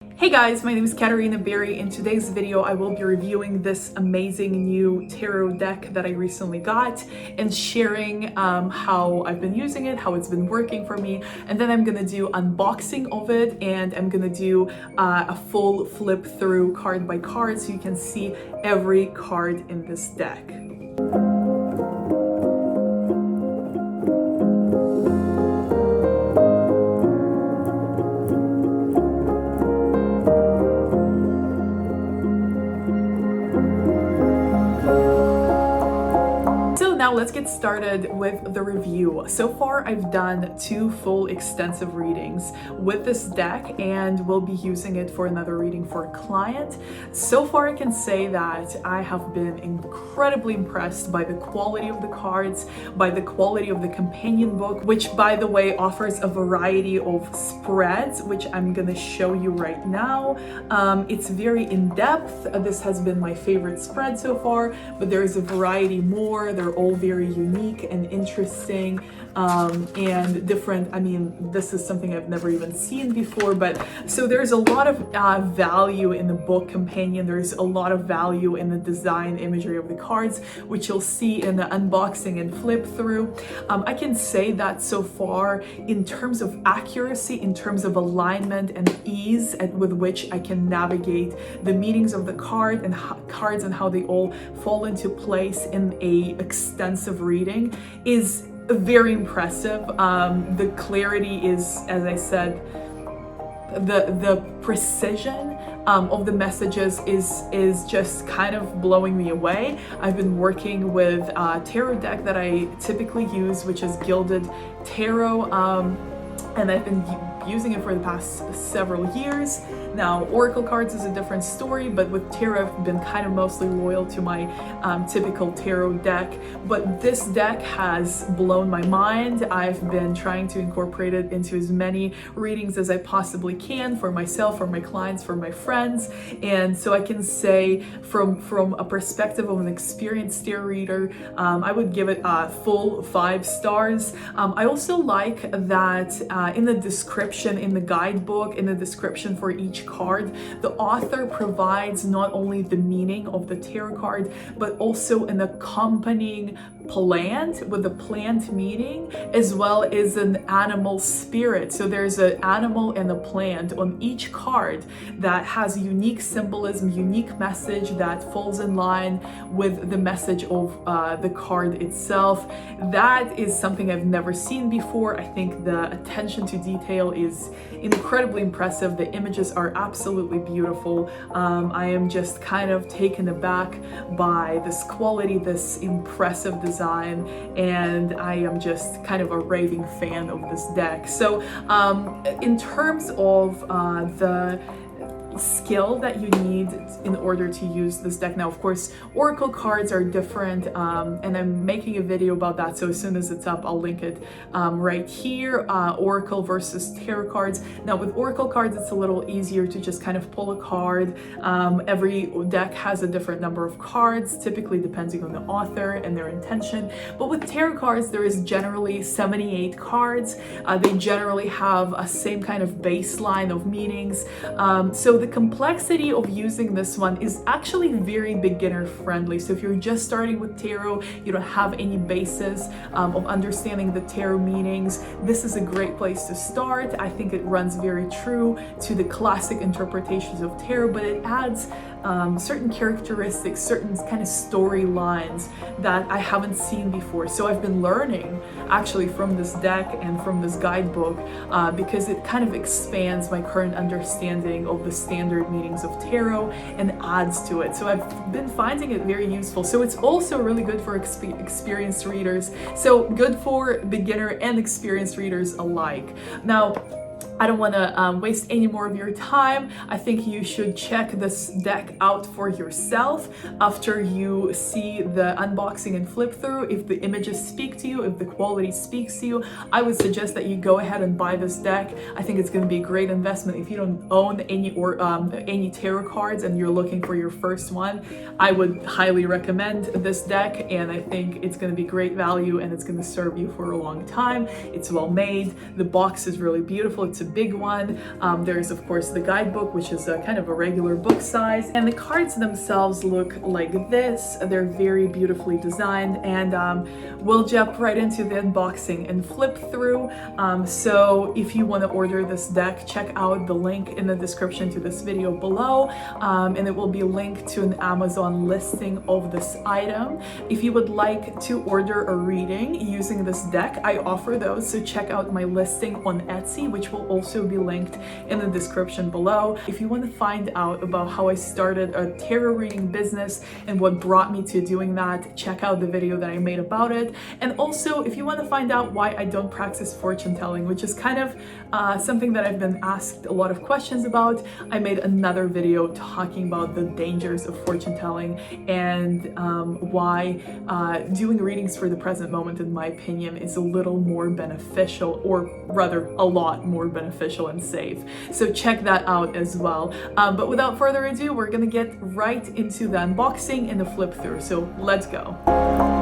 Hey guys, my name is Katerina Barrie. In today's video, I will be reviewing this amazing new tarot deck that I recently got and sharing how I've been using it, how it's been working for me, and then I'm gonna do unboxing of it and I'm gonna do a full flip through card by card so you can see every card in this deck. Now let's get started with the review. So far I've done 2 full extensive readings with this deck and will be using it for another reading for a client. So far I can say that I have been incredibly impressed by the quality of the cards, by the quality of the companion book, which by the way offers a variety of spreads, which I'm gonna show you right now. It's very in-depth. This has been my favorite spread so far, but there is a variety more. They're all very unique and interesting and different. I mean, this is something I've never even seen before, but so there's a lot of value in the book companion. There's a lot of value in the design imagery of the cards, which you'll see in the unboxing and flip through. I can say that so far in terms of accuracy, in terms of alignment and ease with which I can navigate the meanings of the cards and how they all fall into place in a extensive reading is very impressive. The clarity is, as I said, the precision of the messages is just kind of blowing me away. I've been working with a tarot deck that I typically use, which is Gilded Tarot, and I've been using it for the past several years. Now, Oracle cards is a different story, but with tarot, I've been kind of mostly loyal to my typical tarot deck. But this deck has blown my mind. I've been trying to incorporate it into as many readings as I possibly can for myself, for my clients, for my friends. And so I can say from a perspective of an experienced tarot reader, I would give it a full 5 stars. I also like that in the description, in the guidebook, in the description for each card, the author provides not only the meaning of the tarot card, but also an accompanying plant with the plant meaning, as well as an animal spirit. So there's an animal and a plant on each card that has unique symbolism, unique message that falls in line with the message of the card itself. That is something I've never seen before. I think the attention to detail is incredibly impressive. The images are absolutely beautiful. I am just kind of taken aback by this quality, this impressive design, and I am just kind of a raving fan of this deck. So in terms of the skill that you need in order to use this deck. Now, of course, Oracle cards are different, and I'm making a video about that, so as soon as it's up, I'll link it right here. Oracle versus tarot cards. Now, with Oracle cards, it's a little easier to just kind of pull a card. Every deck has a different number of cards, typically depending on the author and their intention. But with tarot cards, there is generally 78 cards. They generally have a same kind of baseline of meanings. So the complexity of using this one is actually very beginner friendly. So if you're just starting with tarot, you don't have any basis of understanding the tarot meanings, this is a great place to start. I think it runs very true to the classic interpretations of tarot, but it adds certain characteristics, certain kind of storylines that I haven't seen before. So I've been learning actually from this deck and from this guidebook because it kind of expands my current understanding of the standard meanings of tarot and adds to it. So I've been finding it very useful. So it's also really good for experienced readers. So good for beginner and experienced readers alike. Now, I don't want to waste any more of your time. I think you should check this deck out for yourself after you see the unboxing and flip through. If the images speak to you, if the quality speaks to you, I would suggest that you go ahead and buy this deck. I think it's going to be a great investment. If you don't own any tarot cards and you're looking for your first one, I would highly recommend this deck, and I think it's going to be great value and it's going to serve you for a long time. It's well made. The box is really beautiful. It's a big one. There's of course the guidebook, which is a kind of a regular book size, and the cards themselves look like this. They're very beautifully designed, and we'll jump right into the unboxing and flip through. So if you want to order this deck, check out the link in the description to this video below, and it will be linked to an Amazon listing of this item. If you would like to order a reading using this deck, I offer those, so check out my listing on Etsy, which will also be linked in the description below. If you want to find out about how I started a tarot reading business and what brought me to doing that, check out the video that I made about it. And also, if you want to find out why I don't practice fortune telling, which is kind of something that I've been asked a lot of questions about, I made another video talking about the dangers of fortune telling and why doing readings for the present moment, in my opinion, is a little more beneficial, or rather a lot more beneficial and safe. So check that out as well. But without further ado, we're gonna get right into the unboxing and the flip through. So let's go.